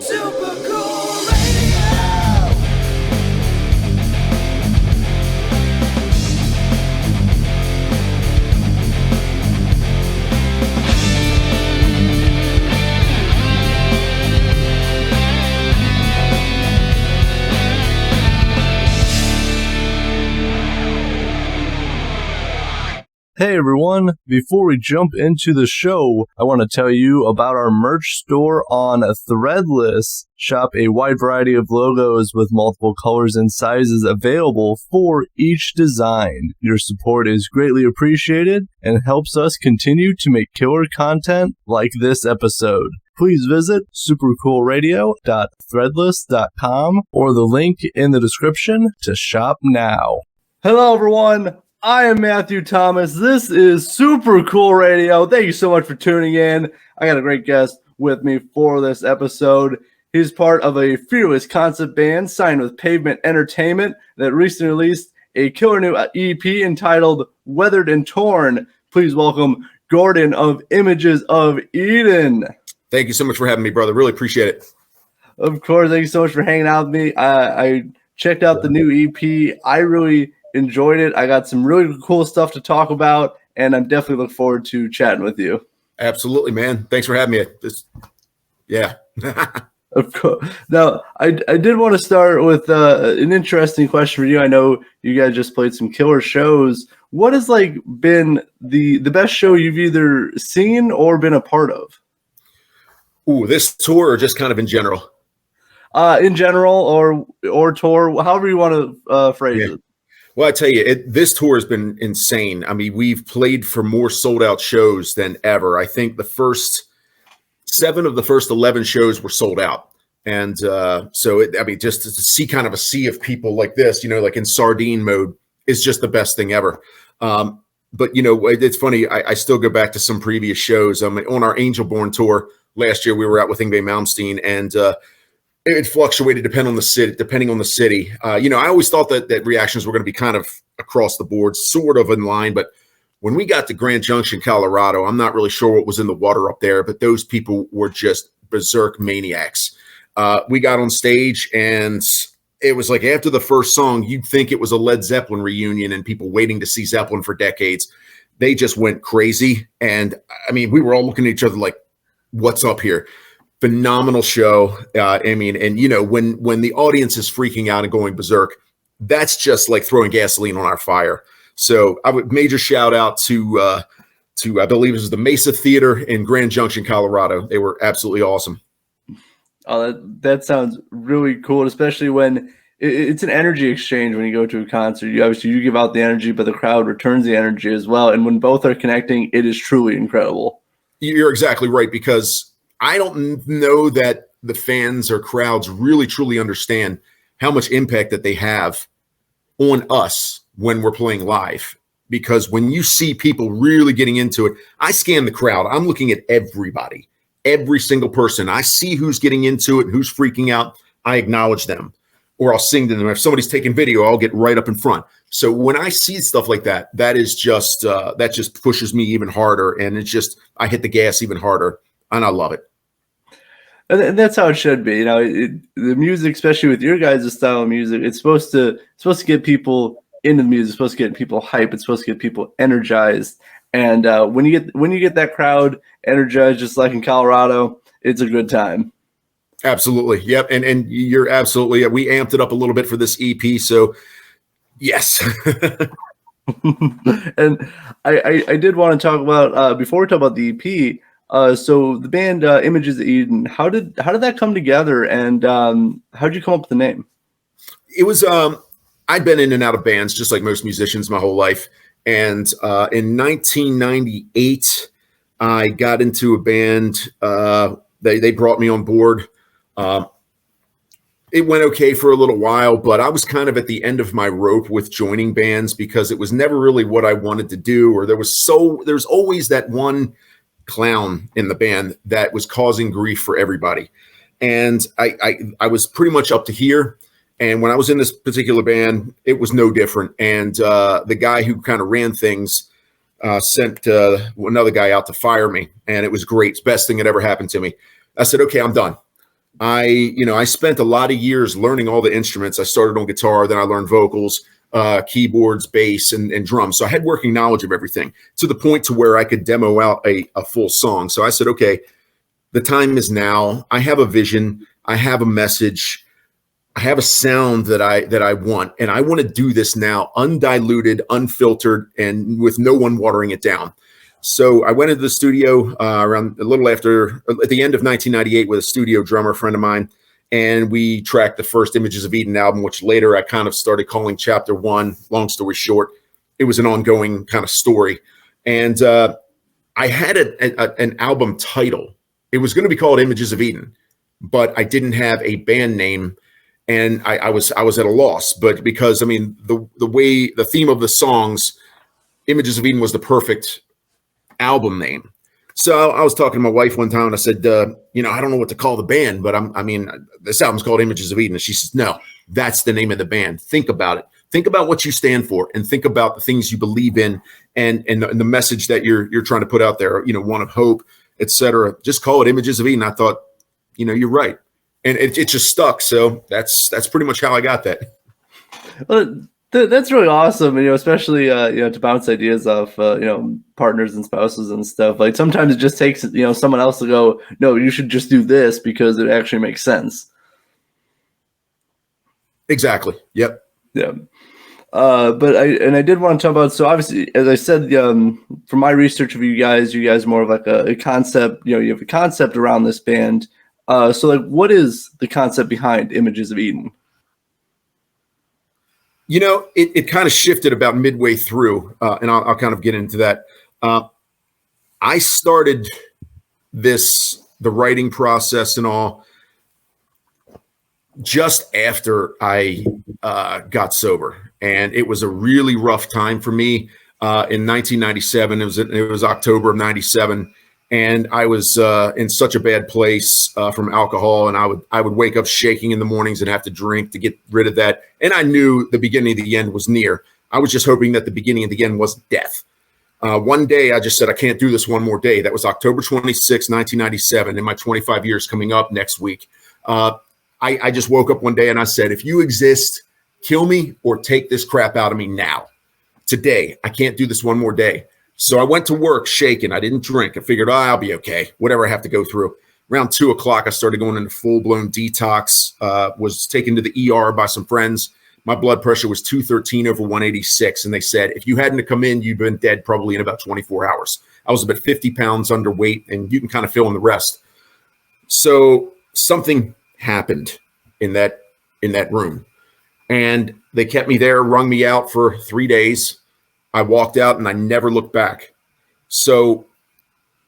Super Cool Radio. Hey everyone, before we jump into the show, I want to tell you about our merch store on Threadless. Shop a wide variety of logos with multiple colors and sizes available for each design. Your support is greatly appreciated and helps us continue to make killer content like this episode. Please visit supercoolradio.threadless.com or the link in the description to shop now. Hello everyone. I am Matthew Thomas. This is Super Cool Radio. Thank you so much for tuning in. I got a great guest with me for this episode. He's part of a fearless concept band signed with Pavement Entertainment that recently released a killer new EP entitled Weathered and Torn. Please welcome Gorden of Images of Eden. Thank you so much for having me, brother. Really appreciate it. Of course. Thank you so much for hanging out with me. I checked out the new EP. I really enjoyed it. I got some really cool stuff to talk about, and I'm definitely looking forward to chatting with you. Absolutely, man. Thanks for having me. Yeah. Of course. Now, I did want to start with an interesting question for you. I know you guys just played some killer shows. What has been the best show you've either seen or been a part of? Ooh, this tour or just kind of in general? In general or tour, however you want to phrase it. Well, I tell you, this tour has been insane. I mean, we've played for more sold-out shows than ever. I think the first 7 of the first 11 shows were sold out. And just to see kind of a sea of people like this, like in sardine mode is just the best thing ever. But, it's funny. I still go back to some previous shows. On our Angel Born tour last year, we were out with Yngwie Malmsteen, and it fluctuated depending on the city. I always thought that reactions were going to be kind of across the board, sort of in line. But when we got to Grand Junction, Colorado, I'm not really sure what was in the water up there, but those people were just berserk maniacs. We got on stage, and it was like after the first song, you'd think it was a Led Zeppelin reunion and people waiting to see Zeppelin for decades. They just went crazy. And I mean, we were all looking at each other like, what's up here? Phenomenal show. When the audience is freaking out and going berserk, that's just like throwing gasoline on our fire. So I would major shout out to I believe it was the Mesa Theater in Grand Junction, Colorado. They were absolutely awesome. Oh, that sounds really cool, especially when it's an energy exchange when you go to a concert. You give out the energy, but the crowd returns the energy as well. And when both are connecting, it is truly incredible. You're exactly right, because I don't know that the fans or crowds really truly understand how much impact that they have on us when we're playing live. Because when you see people really getting into it, I scan the crowd. I'm looking at everybody, every single person. I see who's getting into it and who's freaking out. I acknowledge them, or I'll sing to them. If somebody's taking video, I'll get right up in front. So when I see stuff like that, that just pushes me even harder. And I hit the gas even harder. And I love it. And that's how it should be. The music, especially with your guys' style of music, it's supposed to get people into the music. It's supposed to get people hype. It's supposed to get people energized. And when you get that crowd energized, just like in Colorado, it's a good time. Absolutely. Yep. And you're absolutely, we amped it up a little bit for this EP. So yes. And I did want to talk about, before we talk about the EP, so the band Images of Eden, how did that come together, and how did you come up with the name? It was I'd been in and out of bands just like most musicians my whole life, and in 1998 I got into a band. They brought me on board. It went okay for a little while, but I was kind of at the end of my rope with joining bands because it was never really what I wanted to do, or there's always that one clown in the band that was causing grief for everybody. And I was pretty much up to here. And when I was in this particular band, it was no different. And the guy who kind of ran things sent another guy out to fire me. And it was great. It's the best thing that ever happened to me. I said, okay, I'm done. I spent a lot of years learning all the instruments. I started on guitar, then I learned vocals, keyboards, bass, and drums. So I had working knowledge of everything to the point to where I could demo out a full song. So I said, okay, the time is now. I have a vision. I have a message. I have a sound that I want, and I want to do this now, undiluted, unfiltered, and with no one watering it down. So I went into the studio around a little after, at the end of 1998, with a studio drummer friend of mine, and we tracked the first Images of Eden album, which later I kind of started calling Chapter 1. Long story short, it was an ongoing kind of story. And I had an album title. It was going to be called Images of Eden, but I didn't have a band name, and I was at a loss. But because, I mean, the theme of the songs, Images of Eden was the perfect album name. So I was talking to my wife one time, and I said, I don't know what to call the band, but this album's called Images of Eden. And she says, no, that's the name of the band. Think about it. Think about what you stand for, and think about the things you believe in, and the message that you're trying to put out there, one of hope, etc. Just call it Images of Eden. I thought, you're right. And it just stuck. So that's pretty much how I got that. Well, that's really awesome, especially to bounce ideas off partners and spouses and stuff. Like sometimes it just takes someone else to go, no, you should just do this because it actually makes sense. Exactly. Yep. Yeah. But I did want to talk about, so obviously, as I said, from my research of you guys more of like a concept. You have a concept around this band. So like, what is the concept behind Images of Eden? It kind of shifted about midway through, and I'll kind of get into that. I started the writing process and all just after I got sober, and it was a really rough time for me. In 1997, it was October of '97, and I was in such a bad place from alcohol, and I would wake up shaking in the mornings and have to drink to get rid of that. And I knew the beginning of the end was near. I was just hoping that the beginning of the end was death. One day, I just said, I can't do this one more day. That was October 26, 1997, in my 25 years coming up next week. I just woke up one day and I said, if you exist, kill me or take this crap out of me now. Today, I can't do this one more day. So I went to work shaking. I didn't drink. I figured, I'll be okay, whatever I have to go through. Around 2 o'clock, I started going into full-blown detox, was taken to the ER by some friends. My blood pressure was 213 over 186. And they said, if you hadn't come in, you'd been dead probably in about 24 hours. I was about 50 pounds underweight, and you can kind of fill in the rest. So something happened in that room. And they kept me there, wrung me out for 3 days. I walked out and I never looked back. So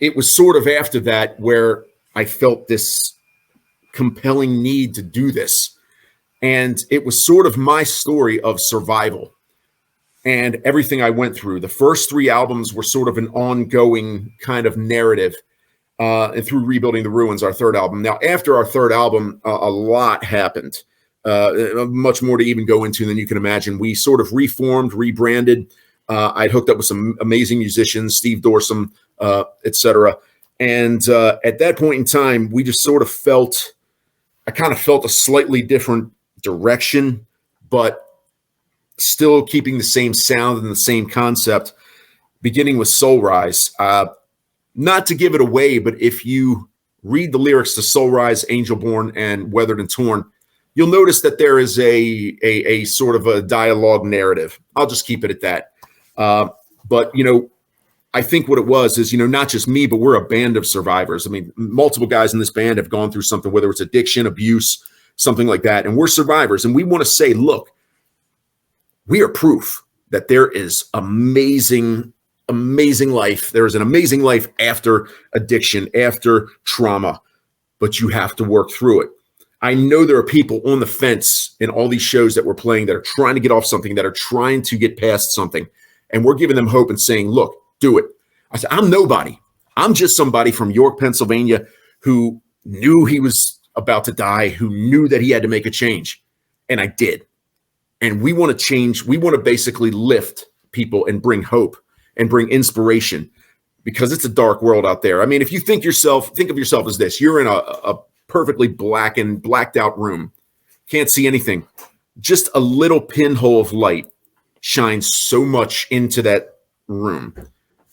it was sort of after that where I felt this compelling need to do this. And it was sort of my story of survival and everything I went through. The first 3 albums were sort of an ongoing kind of narrative, and through Rebuilding the Ruins, our 3rd album. Now, after our 3rd album, a lot happened, much more to even go into than you can imagine. We sort of reformed, rebranded. I'd hooked up with some amazing musicians, Steve Dorsum, etc. And at that point in time, we just sort of I kind of felt a slightly different direction, but still keeping the same sound and the same concept, beginning with Soul Rise. Not to give it away, but if you read the lyrics to Soul Rise, Angel Born, and Weathered and Torn, you'll notice that there is a sort of a dialogue narrative. I'll just keep it at that. But, I think what it was is, not just me, but we're a band of survivors. I mean, multiple guys in this band have gone through something, whether it's addiction, abuse, something like that. And we're survivors. And we want to say, look, we are proof that there is amazing life. There is an amazing life after addiction, after trauma, but you have to work through it. I know there are people on the fence in all these shows that we're playing that are trying to get off something, that are trying to get past something. And we're giving them hope and saying, look, do it. I said, I'm nobody. I'm just somebody from York, Pennsylvania, who knew he was about to die, who knew that he had to make a change. And I did. And we want to change. We want to basically lift people and bring hope and bring inspiration, because it's a dark world out there. I mean, if you think of yourself as this, you're in perfectly blacked out room. Can't see anything. Just a little pinhole of light shines so much into that room.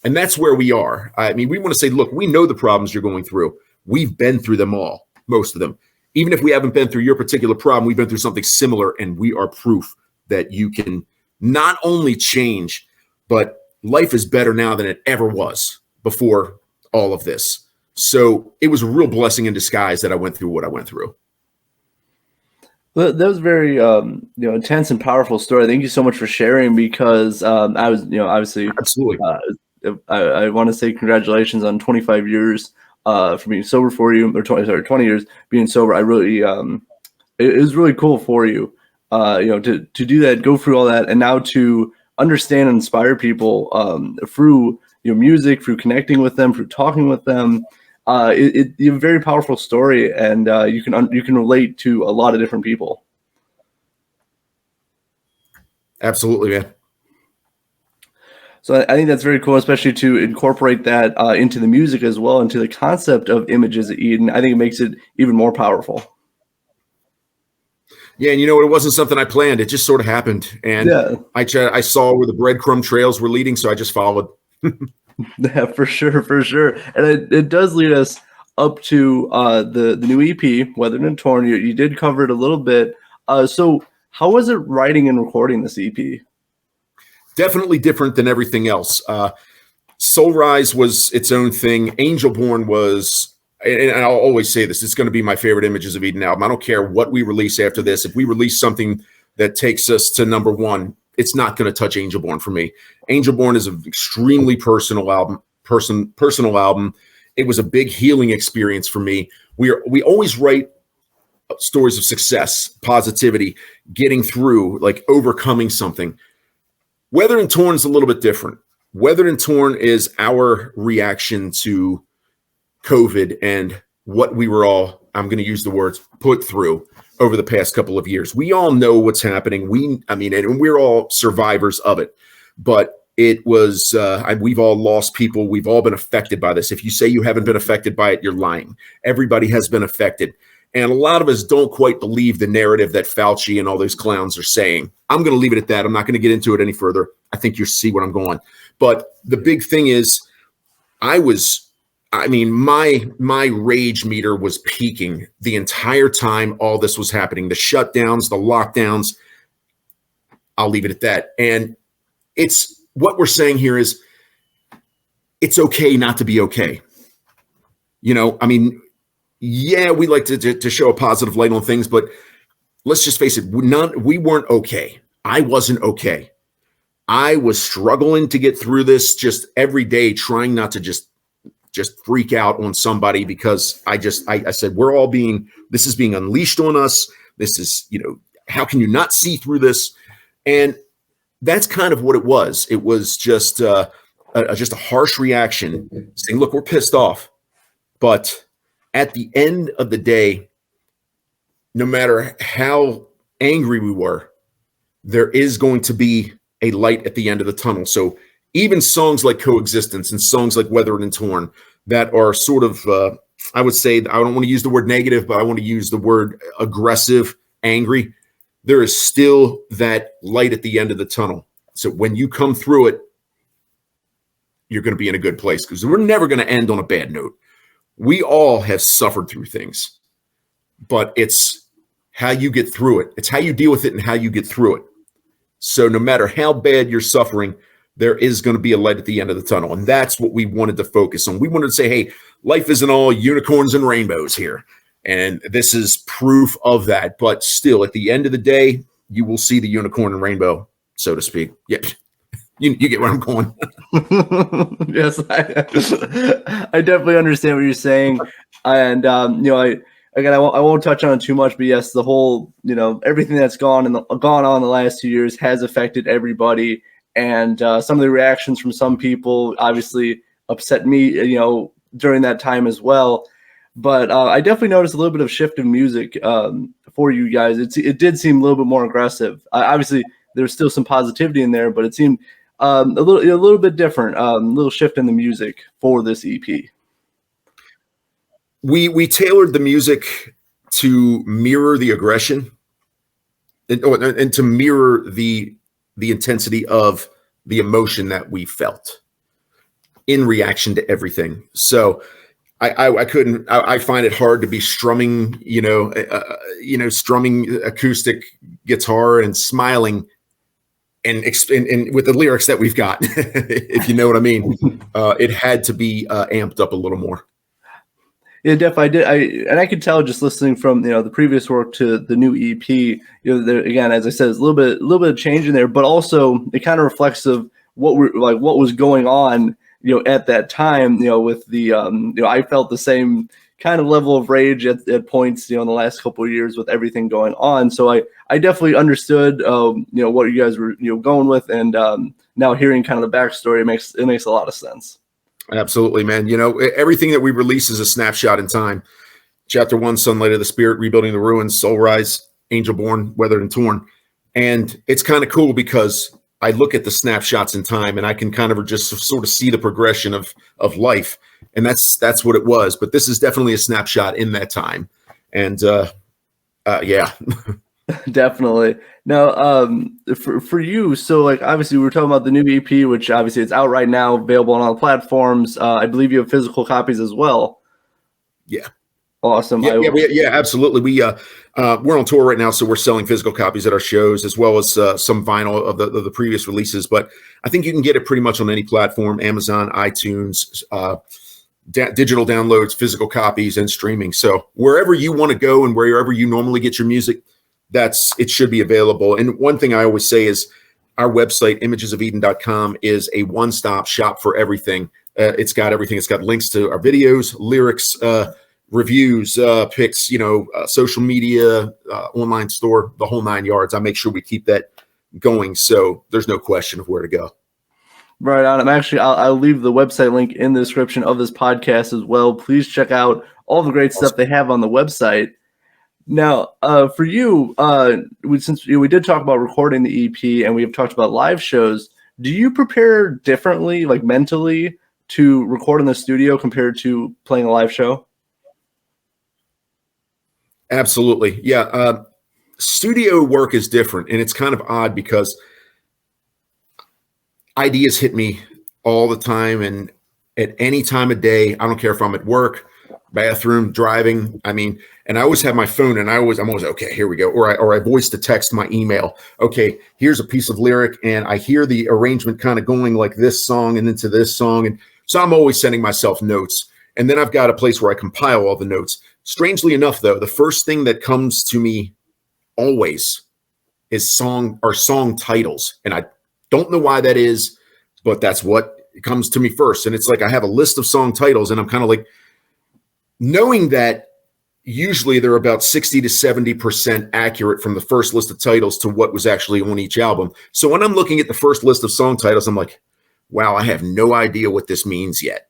And that's where we are. I mean, we want to say, look, we know the problems you're going through. We've been through them all, most of them. Even if we haven't been through your particular problem, we've been through something similar, and we are proof that you can not only change, but life is better now than it ever was before all of this. So it was a real blessing in disguise that I went through what I went through. That was very intense and powerful story. Thank you so much for sharing, because I was obviously Absolutely. I want to say congratulations on 25 years for being sober for you, or 20 years being sober. I really it was really cool for you, to do that, go through all that, and now to understand and inspire people through your music, through connecting with them, through talking with them. You have a very powerful story, and you can relate to a lot of different people. Absolutely, man. So I think that's very cool, especially to incorporate that into the music as well, into the concept of images of Eden. I think it makes it even more powerful. Yeah, and it wasn't something I planned. It just sort of happened, and Yeah. I saw where the breadcrumb trails were leading, so I just followed. Yeah, for sure. And it does lead us up to the new EP, Weathered and Torn. You did cover it a little bit. So how was it writing and recording this EP? Definitely different than everything else. Soul Rise was its own thing. Angel Born was, and I'll always say this, it's going to be my favorite Images of Eden album. I don't care what we release after this. If we release something that takes us to number one, it's not going to touch Angel Born for me. Angel Born is an extremely personal album. Personal album. It was a big healing experience for me. We always write stories of success, positivity, getting through, like overcoming something. Weathered and Torn is a little bit different. Weathered and Torn is our reaction to COVID and what we were all, I'm going to use the words, put through over the past couple of years. We all know what's happening. And we're all survivors of it. But it was, we've all lost people. We've all been affected by this. If you say you haven't been affected by it, you're lying. Everybody has been affected. And a lot of us don't quite believe the narrative that Fauci and all those clowns are saying. I'm going to leave it at that. I'm not going to get into it any further. I think you see where I'm going. But the big thing is, my rage meter was peaking the entire time all this was happening. The shutdowns, the lockdowns. I'll leave it at that. And it's what we're saying here is it's okay not to be okay. Yeah, we like to show a positive light on things, but let's just face it, we weren't okay. I wasn't okay. I was struggling to get through this just every day, trying not to just freak out on somebody, because I said, this is being unleashed on us. This is, how can you not see through this? And that's kind of what it was. It was just a harsh reaction saying, look, we're pissed off, but at the end of the day, no matter how angry we were, there is going to be a light at the end of the tunnel. So even songs like Coexistence and songs like Weathered and Torn that are sort of, I would say, I don't want to use the word negative, but I want to use the word aggressive, angry. There is still that light at the end of the tunnel. So when you come through it, you're going to be in a good place, because we're never going to end on a bad note. We all have suffered through things, but it's how you get through it. It's how you deal with it and how you get through it. So no matter how bad you're suffering, there is going to be a light at the end of the tunnel. And that's what we wanted to focus on. We wanted to say, hey, life isn't all unicorns and rainbows here. And this is proof of that. But still, at the end of the day, you will see the unicorn and rainbow, so to speak. Yeah. You get where I'm going. Yes, I definitely understand what you're saying. And, I won't touch on it too much, but yes, the whole, everything that's gone on the last 2 years has affected everybody. And some of the reactions from some people obviously upset me, during that time as well. But I definitely noticed a little bit of shift in music for you guys. It did seem a little bit more aggressive. Obviously, there's still some positivity in there, but it seemed a little bit different. A little shift in the music for this EP. we tailored the music to mirror the aggression and to mirror the intensity of the emotion that we felt in reaction to everything. So I find it hard to be strumming, strumming acoustic guitar and smiling and with the lyrics that we've got, if you know what I mean. It had to be amped up a little more. Yeah, definitely. I could tell just listening from the previous work to the new EP. There, again, as I said, it's a little bit of change in there, but also it kind of reflects of what was going on, at that time. With the I felt the same kind of level of rage at points, in the last couple of years with everything going on. So I definitely understood what you guys were going with, and now hearing kind of the backstory, it makes a lot of sense. Absolutely, man. Everything that we release is a snapshot in time. Chapter 1, Sunlight of the Spirit, Rebuilding the Ruins, Soul Rise, Angel Born, Weathered and Torn. And it's kind of cool because I look at the snapshots in time and I can kind of just sort of see the progression of life. And that's what it was. But this is definitely a snapshot in that time. And yeah. Definitely. Now, for you, so obviously we were talking about the new EP, which obviously it's out right now, available on all platforms. I believe you have physical copies as well. Yeah. Awesome. Yeah, absolutely. We're on tour right now, so we're selling physical copies at our shows as well as some vinyl of the previous releases. But I think you can get it pretty much on any platform: Amazon, iTunes, digital downloads, physical copies, and streaming. So wherever you want to go and wherever you normally get your music, it should be available. And one thing I always say is our website, imagesofeden.com, is a one-stop shop for everything. It's got everything. It's got links to our videos, lyrics, reviews, pics, social media, online store, the whole 9 yards. I make sure we keep that going, so there's no question of where to go. Right on. I'll leave the website link in the description of this podcast as well. Please check out all the great stuff they have on the website. Now, for you, since we did talk about recording the EP and we have talked about live shows, do you prepare differently, mentally, to record in the studio compared to playing a live show? Absolutely. Yeah. Studio work is different, and it's kind of odd because ideas hit me all the time and at any time of day. I don't care if I'm at work, bathroom, driving. And I always have my phone, and I'm always, okay, here we go. Or I voice to text my email. Okay, here's a piece of lyric, and I hear the arrangement kind of going like this song and into this song. And so I'm always sending myself notes. And then I've got a place where I compile all the notes. Strangely enough, though, the first thing that comes to me always is song titles. And I don't know why that is, but that's what comes to me first. And it's like I have a list of song titles, and I'm kind of like, knowing that usually they're about 60 to 70% accurate from the first list of titles to what was actually on each album. So when I'm looking at the first list of song titles, I'm like, wow, I have no idea what this means yet.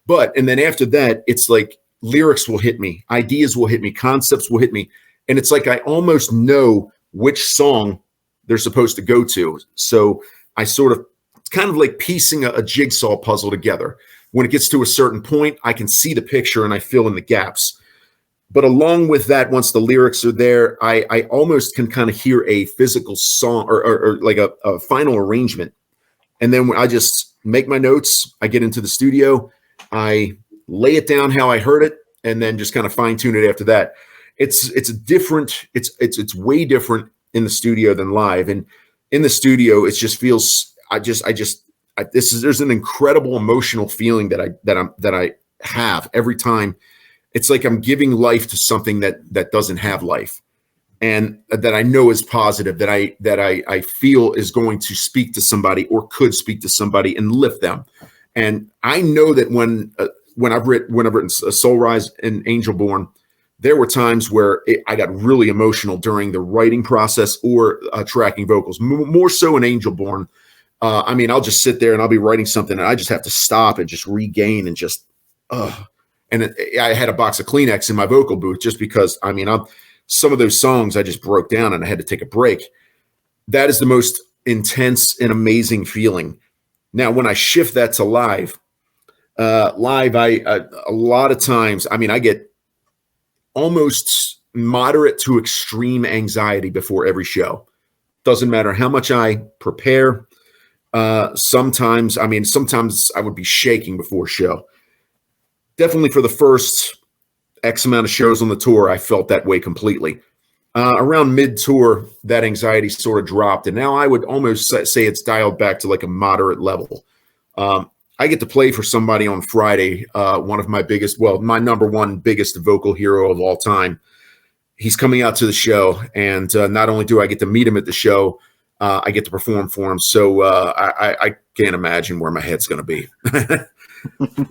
And then after that, it's like lyrics will hit me, ideas will hit me, concepts will hit me. And it's like I almost know which song they're supposed to go to. So I it's kind of like piecing a jigsaw puzzle together. When it gets to a certain point, I can see the picture and I fill in the gaps. But along with that, once the lyrics are there, I almost can kind of hear a physical song or like a final arrangement. And then I just make my notes. I get into the studio. I lay it down how I heard it, and then just kind of fine tune it after that. It's way different in the studio than live. And in the studio, it just feels, there's an incredible emotional feeling that I have every time. It's like I'm giving life to something that doesn't have life, and that I know is positive, that I feel is going to speak to somebody or could speak to somebody and lift them. And I know that when I've written Soul Rise and Angel Born, there were times where I got really emotional during the writing process or tracking vocals, more so in Angel Born. I'll just sit there and I'll be writing something and I just have to stop and just regain and just, and I had a box of Kleenex in my vocal booth just because, some of those songs I just broke down and I had to take a break. That is the most intense and amazing feeling. Now, when I shift that to live, a lot of times, I get almost moderate to extreme anxiety before every show. Doesn't matter how much I prepare. Sometimes I would be shaking before a show. Definitely for the first X amount of shows on the tour, I felt that way completely. Around mid-tour, that anxiety sort of dropped, and now I would almost say it's dialed back to like a moderate level. I get to play for somebody on Friday, one of my my number one biggest vocal hero of all time. He's coming out to the show, and not only do I get to meet him at the show, I get to perform for him. So I can't imagine where my head's going to be.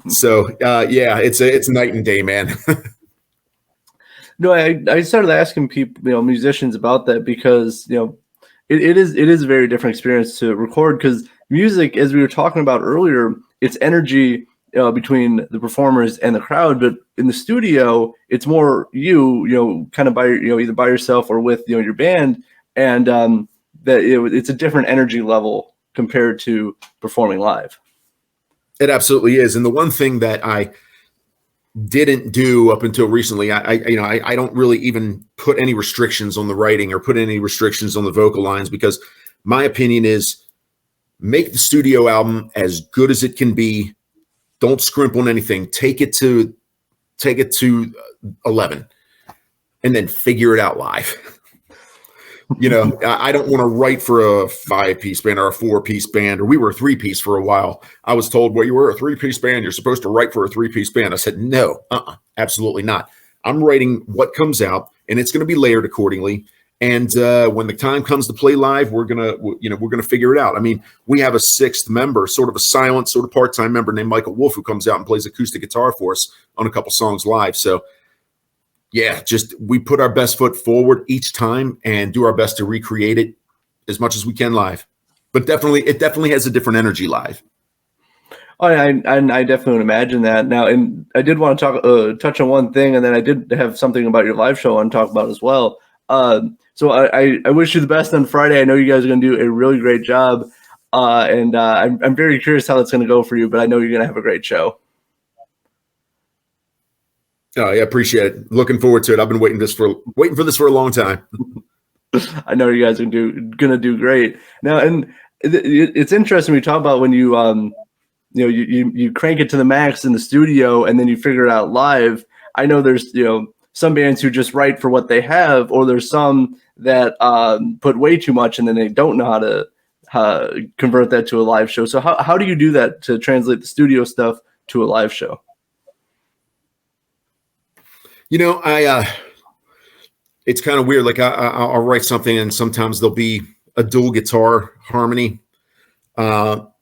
So yeah, it's night and day, man. No, I started asking people, musicians about that because, it is a very different experience to record because music, as we were talking about earlier, it's energy between the performers and the crowd. But in the studio, it's more kind of by, either by yourself or with, your band. And it's a different energy level compared to performing live. It absolutely is. And the one thing that I didn't do up until recently, I don't really even put any restrictions on the writing or put any restrictions on the vocal lines, because my opinion is make the studio album as good as it can be. Don't scrimp on anything. Take it to 11 and then figure it out live. I don't want to write for a 5-piece band or a 4-piece band, or we were a 3-piece for a while. I was told, well, you were a 3-piece band, you're supposed to write for a 3-piece band. I said, no, absolutely not. I'm writing what comes out, and it's going to be layered accordingly. And when the time comes to play live, we're gonna figure it out. I mean, we have a 6th member, sort of a silent, sort of part-time member named Michael Wolf, who comes out and plays acoustic guitar for us on a couple songs live. So yeah, we put our best foot forward each time and do our best to recreate it as much as we can live. But it definitely has a different energy live. Oh, I definitely would imagine that. Now, and I did want to touch on one thing, and then I did have something about your live show I want to talk about as well. So I wish you the best on Friday. I know you guys are going to do a really great job, and I'm very curious how it's going to go for you. But I know you're going to have a great show. Oh, yeah, appreciate it. Looking forward to it. I've been waiting for this for a long time. I know you guys are gonna do great. Now, and it's interesting we talk about when you you crank it to the max in the studio and then you figure it out live. I know there's some bands who just write for what they have, or there's some that put way too much and then they don't know how to convert that to a live show. So how do you do that to translate the studio stuff to a live show? It's kind of weird. Like I'll write something and sometimes there'll be a dual guitar harmony. So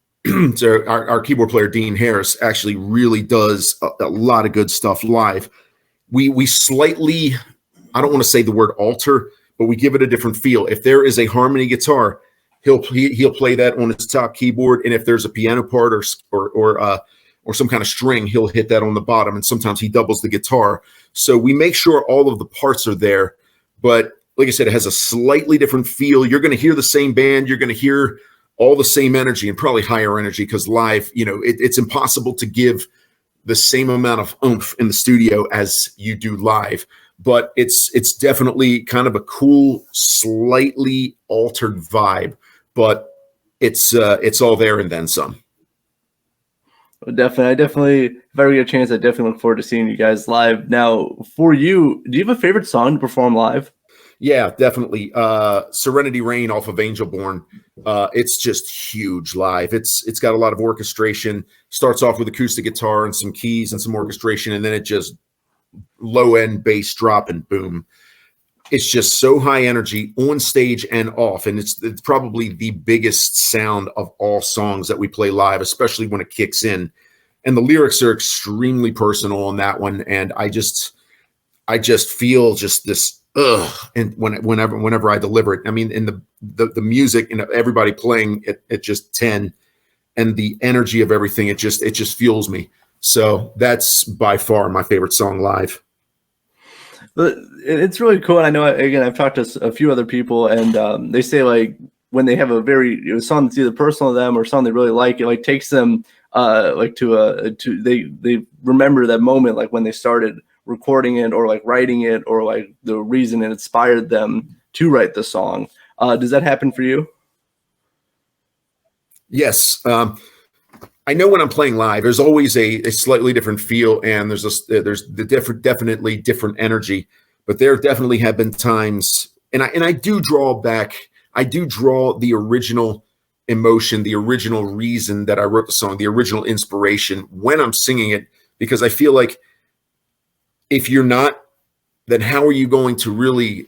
our keyboard player, Dean Harris, actually really does a lot of good stuff live. We slightly, I don't want to say the word alter, but we give it a different feel. If there is a harmony guitar, he'll play that on his top keyboard. And if there's a piano part or some kind of string, he'll hit that on the bottom. And sometimes he doubles the guitar. So we make sure all of the parts are there. But like I said, it has a slightly different feel. You're going to hear the same band. You're going to hear all the same energy and probably higher energy, because live, it's impossible to give the same amount of oomph in the studio as you do live. But it's definitely kind of a cool, slightly altered vibe. But it's all there and then some. Definitely, if I ever get a chance, I definitely look forward to seeing you guys live. Now, for you, do you have a favorite song to perform live? Yeah, definitely. Serenity Rain off of Angel Born. It's just huge live. It's got a lot of orchestration. Starts off with acoustic guitar and some keys and some orchestration, and then it just low end bass drop and boom. It's just so high energy on stage and off, and it's probably the biggest sound of all songs that we play live, especially when it kicks in. And the lyrics are extremely personal on that one, and I just feel just this and whenever I deliver it. I mean, in the music and everybody playing at just 10, and the energy of everything, it just fuels me. So that's by far my favorite song live. But it's really cool. And I know, again, I've talked to a few other people, and they say like when they have a very song that's either personal to them or song they really like, it like takes them they remember that moment, like when they started recording it or like writing it, or like the reason it inspired them to write the song. Does that happen for you? Yes. I know when I'm playing live, there's always a slightly different feel, and there's definitely different energy. But there definitely have been times, and I do draw back. I do draw the original emotion, the original reason that I wrote the song, the original inspiration when I'm singing it, because I feel like if you're not, then how are you going to really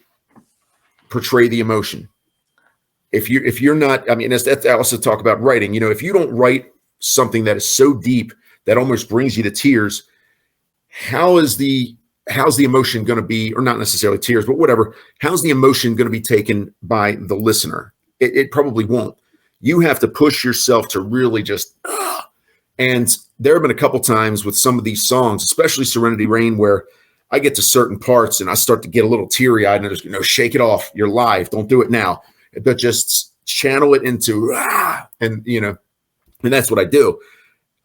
portray the emotion? If you're not, I mean, that's I also talk about writing. You know, if you don't write something that is so deep that almost brings you to tears, how's the emotion going to be, or not necessarily tears, but whatever, how's the emotion going to be taken by the listener? It probably won't. You have to push yourself to really just, and there have been a couple times with some of these songs, especially Serenity Rain, where I get to certain parts and I start to get a little teary eyed and I just, shake it off. You're live. Don't do it now. But just channel it into, and that's what I do.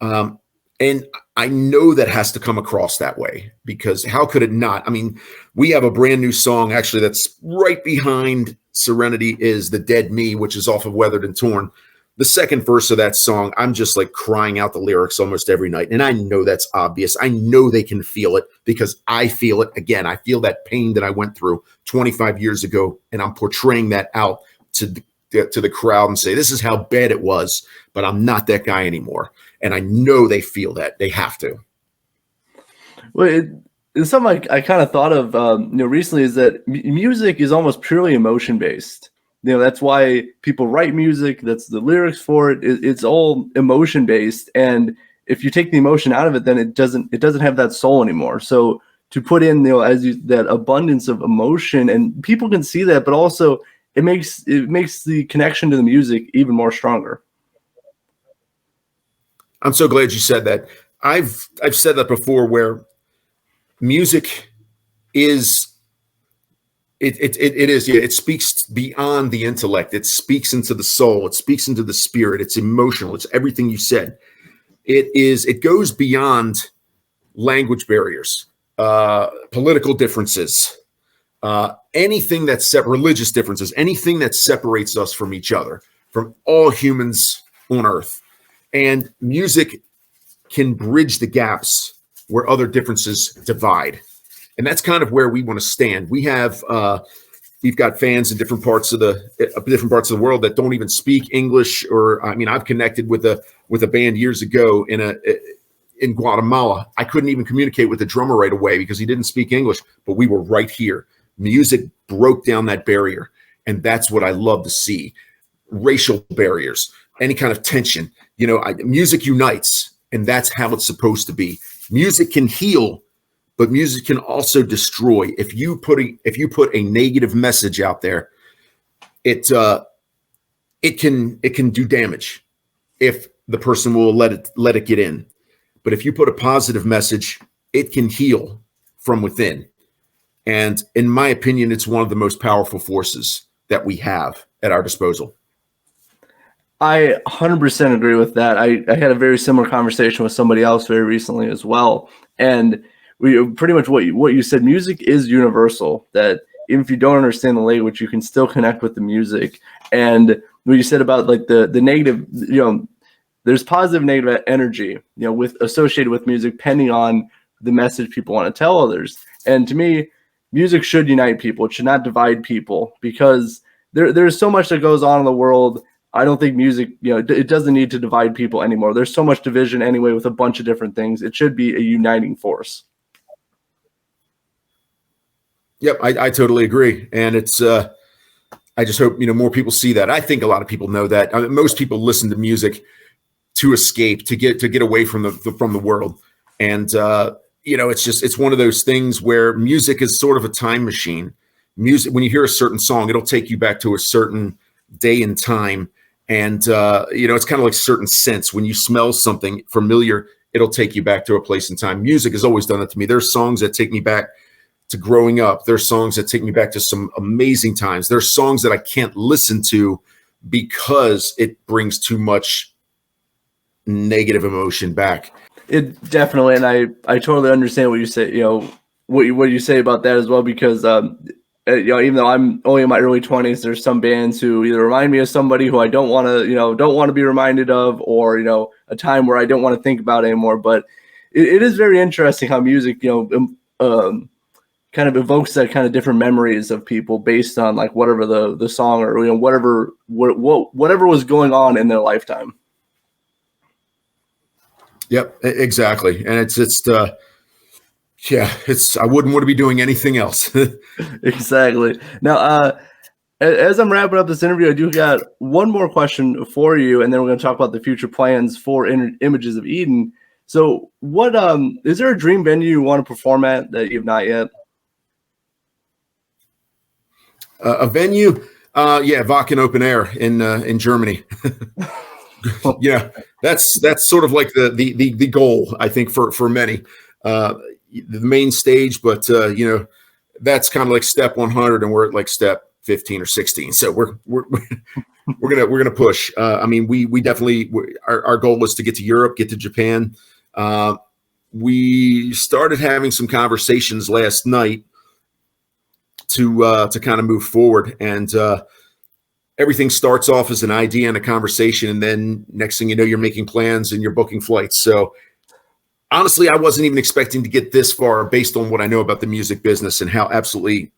And I know that has to come across that way, because how could it not? I mean, we have a brand new song actually that's right behind Serenity, is The Dead Me, which is off of Weathered and Torn. The second verse of that song, I'm just like crying out the lyrics almost every night. And I know that's obvious. I know they can feel it, because I feel it. Again, I feel that pain that I went through 25 years ago, and I'm portraying that out to the crowd and say, this is how bad it was, but I'm not that guy anymore. And I know they feel that. They have to. Well, it's something I kind of thought of recently, is that music is almost purely emotion based. That's why people write music. That's the lyrics for it. It's all emotion based. And if you take the emotion out of it, then it doesn't have that soul anymore. So to put in, that abundance of emotion, and people can see that, but also it makes the connection to the music even more stronger. I'm so glad you said that. I've said that before, where music is, it speaks beyond the intellect. It speaks into the soul. It speaks into the spirit. It's emotional. It's everything you said. It goes beyond language barriers, political differences, anything that's religious differences, anything that separates us from each other, from all humans on earth. And music can bridge the gaps where other differences divide. And that's kind of where we want to stand. We've got fans in different parts of the world that don't even speak English. Or, I mean, I've connected with a band years ago in Guatemala. I couldn't even communicate with the drummer right away because he didn't speak English, but we were right here. Music broke down that barrier. And that's what I love to see. Racial barriers, any kind of tension. Music unites, and that's how it's supposed to be. Music can heal, but music can also destroy. If you put a negative message out there, it can do damage if the person will let it get in. But if you put a positive message, it can heal from within. And in my opinion, it's one of the most powerful forces that we have at our disposal. I 100% agree with that. I had a very similar conversation with somebody else very recently as well. And we pretty much what you said, music is universal, that even if you don't understand the language, you can still connect with the music. And what you said about like the negative, there's positive, negative energy, associated with music, depending on the message people want to tell others. And to me, music should unite people. It should not divide people, because there's so much that goes on in the world. I don't think music, it doesn't need to divide people anymore. There's so much division anyway with a bunch of different things. It should be a uniting force. Yep, I totally agree. And it's, I just hope, more people see that. I think a lot of people know that. I mean, most people listen to music to escape, to get away from the world. And, it's one of those things where music is sort of a time machine. Music, when you hear a certain song, it'll take you back to a certain day and time. And, it's kind of like certain scents. When you smell something familiar, it'll take you back to a place in time. Music has always done it to me. There's songs that take me back to growing up. There's songs that take me back to some amazing times. There's songs that I can't listen to because it brings too much negative emotion back. It definitely, and I totally understand what you say. what you say about that as well, because even though I'm only in my early 20s, there's some bands who either remind me of somebody who I don't want to be reminded of, or a time where I don't want to think about anymore. But it is very interesting how music kind of evokes that kind of different memories of people based on like whatever the song or whatever was going on in their lifetime. Yep, exactly. And it's I wouldn't want to be doing anything else. Exactly. Now, as I'm wrapping up this interview, I do got one more question for you, and then we're going to talk about the future plans for Images of Eden. So what is there a dream venue you want to perform at that you've not yet? A venue? Wacken Open Air in Germany. Yeah, that's sort of like the goal, I think, for many. The main stage, but that's kind of like step 100, and we're at like step 15 or 16. So we're gonna push. I mean, we definitely our goal is to get to Europe, get to Japan. We started having some conversations last night to kind of move forward, and everything starts off as an idea and a conversation, and then next thing you know, you're making plans and you're booking flights. So honestly, I wasn't even expecting to get this far based on what I know about the music business and how absolutely,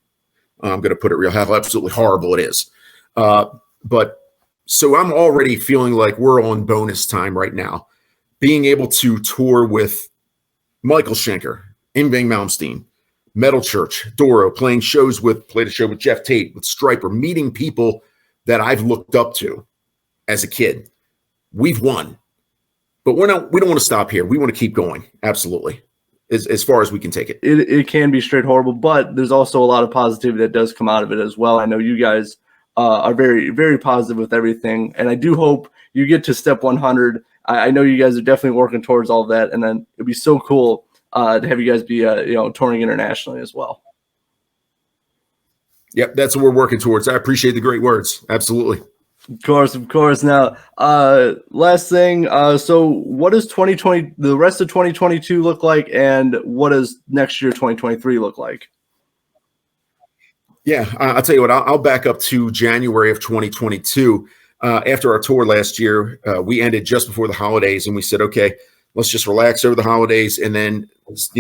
I'm going to put it real, how absolutely horrible it is. But so I'm already feeling like we're on bonus time right now. Being able to tour with Michael Schenker, Yngwie Malmsteen, Metal Church, Doro, played a show with Jeff Tate, with Stryper, meeting people that I've looked up to as a kid. We've won. But we don't want to stop here. We want to keep going. Absolutely. As far as we can take it. It can be straight horrible, but there's also a lot of positivity that does come out of it as well. I know you guys are very, very positive with everything. And I do hope you get to step 100. I know you guys are definitely working towards all of that. And then it'd be so cool to have you guys be, touring internationally as well. Yep. That's what we're working towards. I appreciate the great words. Absolutely. Of course. Now, last thing. So what does the rest of 2022 look like, and what does next year, 2023, look like? Yeah, I'll tell you what, I'll back up to January of 2022. After our tour last year, we ended just before the holidays, and we said, okay, let's just relax over the holidays. And then,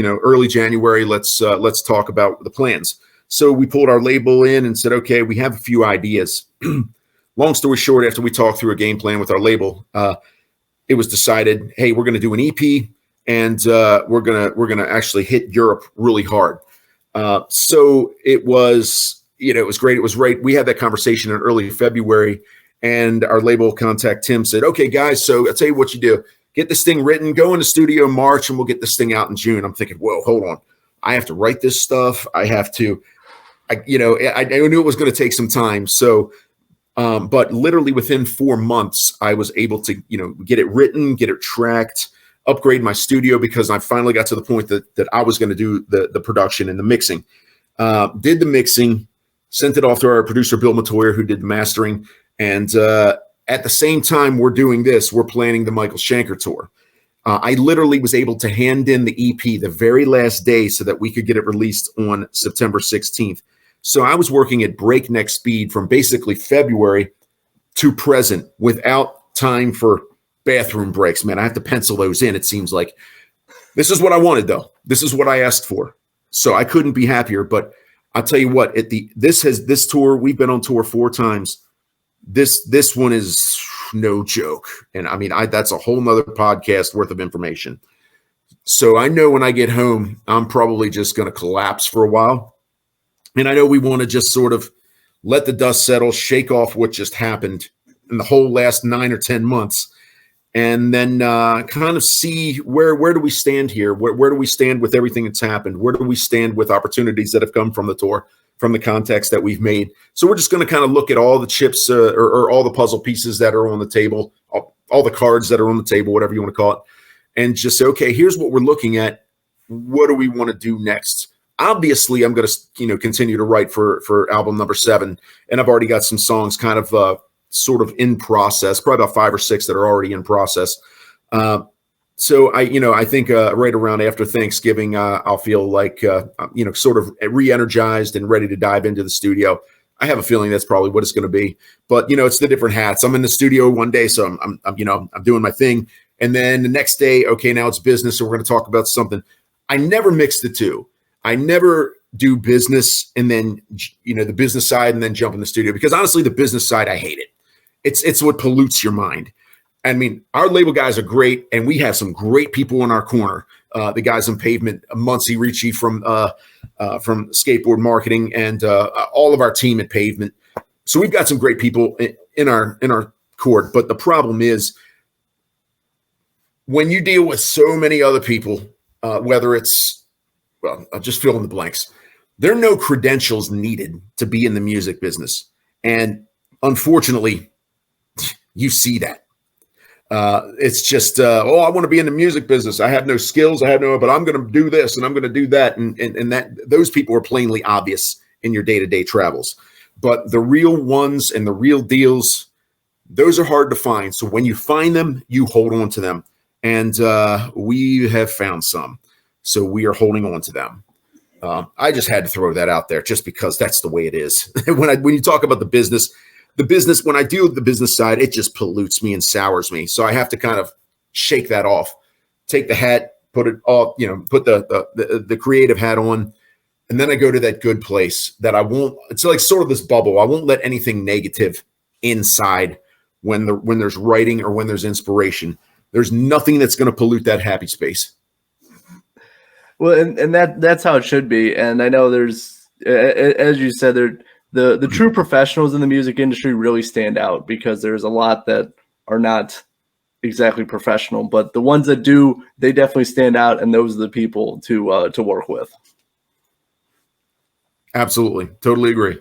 early January, let's talk about the plans. So we pulled our label in and said, okay, we have a few ideas. Long story short, after we talked through a game plan with our label, it was decided, hey, we're going to do an EP, and we're gonna actually hit Europe really hard. So it was, it was great. It was right. We had that conversation in early February, and our label contact Tim said, okay, guys, so I'll tell you what you do. Get this thing written, go in the studio in March, and we'll get this thing out in June. I'm thinking, whoa, hold on. I have to write this stuff. I knew it was going to take some time. So, but literally within 4 months, I was able to, get it written, get it tracked, upgrade my studio, because I finally got to the point that I was going to do the production and the mixing. Did the mixing, sent it off to our producer, Bill Matoyer, who did the mastering. And at the same time we're doing this, we're planning the Michael Schenker tour. I literally was able to hand in the EP the very last day so that we could get it released on September 16th. So I was working at breakneck speed from basically February to present without time for bathroom breaks. Man, I have to pencil those in. It seems like this is what I wanted, though. This is what I asked for. So I couldn't be happier. But I'll tell you what, this tour, we've been on tour 4 times. This one is no joke. And I mean, that's a whole nother podcast worth of information. So I know when I get home, I'm probably just going to collapse for a while. And I know we want to just sort of let the dust settle, shake off what just happened in the whole last 9 or 10 months, and then kind of see where do we stand here? Where do we stand with everything that's happened? Where do we stand with opportunities that have come from the tour, from the contacts that we've made? So we're just going to kind of look at all the chips or all the puzzle pieces that are on the table, all the cards that are on the table, whatever you want to call it, and just say, okay, here's what we're looking at. What do we want to do next? Obviously, I'm going to continue to write for album number 7, and I've already got some songs kind of sort of in process, probably about 5 or 6 that are already in process. So I think right around after Thanksgiving, I'll feel like, sort of re-energized and ready to dive into the studio. I have a feeling that's probably what it's going to be, but it's the different hats. I'm in the studio one day, so I'm doing my thing. And then the next day, okay, now it's business. So we're going to talk about something. I never mix the two. I never do business and then, the business side and then jump in the studio, because honestly, the business side, I hate it. It's what pollutes your mind. I mean, our label guys are great, and we have some great people in our corner. The guys on Pavement, Muncie Ricci from Skateboard Marketing, and all of our team at Pavement. So we've got some great people in our court. But the problem is, when you deal with so many other people, whether it's, I'll just fill in the blanks. There are no credentials needed to be in the music business, and unfortunately, you see that. It's just, I want to be in the music business. I have no skills. But I'm going to do this and I'm going to do that. And that those people are plainly obvious in your day-to-day travels. But the real ones and the real deals, those are hard to find. So when you find them, you hold on to them. And we have found some. So we are holding on to them. I just had to throw that out there just because that's the way it is. When you talk about the business, when I deal with the business side, it just pollutes me and sours me. So I have to kind of shake that off, take the hat, put it off, put the creative hat on. And then I go to that good place that I won't, it's like sort of this bubble. I won't let anything negative inside when there's writing or when there's inspiration. There's nothing that's going to pollute that happy space. Well, and that's how it should be. And I know there's, as you said, the true professionals in the music industry really stand out, because there's a lot that are not exactly professional, but the ones that do, they definitely stand out, and those are the people to work with. Absolutely, totally agree.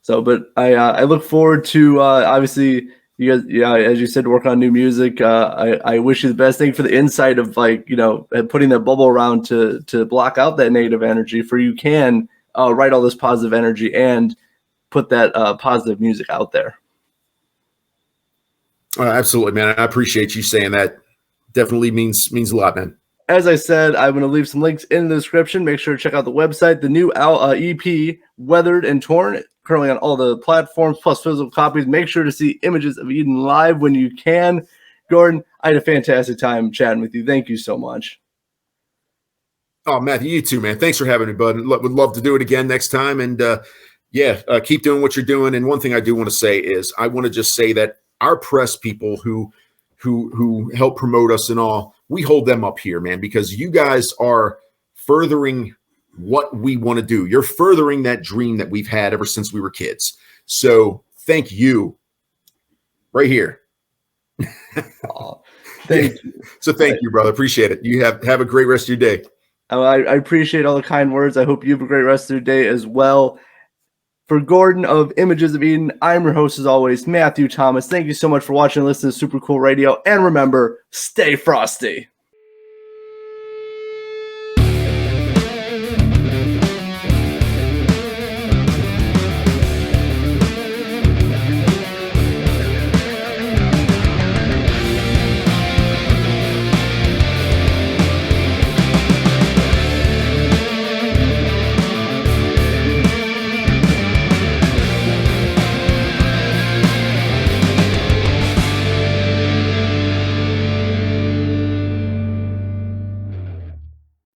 So, but I look forward to obviously you guys, as you said, work on new music. I wish you the best. Thank you for the insight of putting that bubble around to block out that negative energy, for you can write all this positive energy and put that positive music out there. Absolutely, man. I appreciate you saying that. Definitely means a lot, man. As I said, I'm going to leave some links in the description. Make sure to check out the website. The new EP, Weathered and Torn, currently on all the platforms, plus physical copies. Make sure to see Images of Eden live when you can. Gorden, I had a fantastic time chatting with you. Thank you so much. Oh, Matthew, you too, man. Thanks for having me, bud. Would love to do it again next time. And keep doing what you're doing. And one thing I do want to say is, I want to just say that our press people who help promote us and all, we hold them up here, man, because you guys are furthering what we want to do. You're furthering that dream that we've had ever since we were kids. So thank you right here. Thank you. So thank you, brother. Appreciate it. You have a great rest of your day. I appreciate all the kind words. I hope you have a great rest of your day as well. For Gorden of Images of Eden, I'm your host as always, Matthew Thomas. Thank you so much for watching and listening to Super Cool Radio. And remember, stay frosty.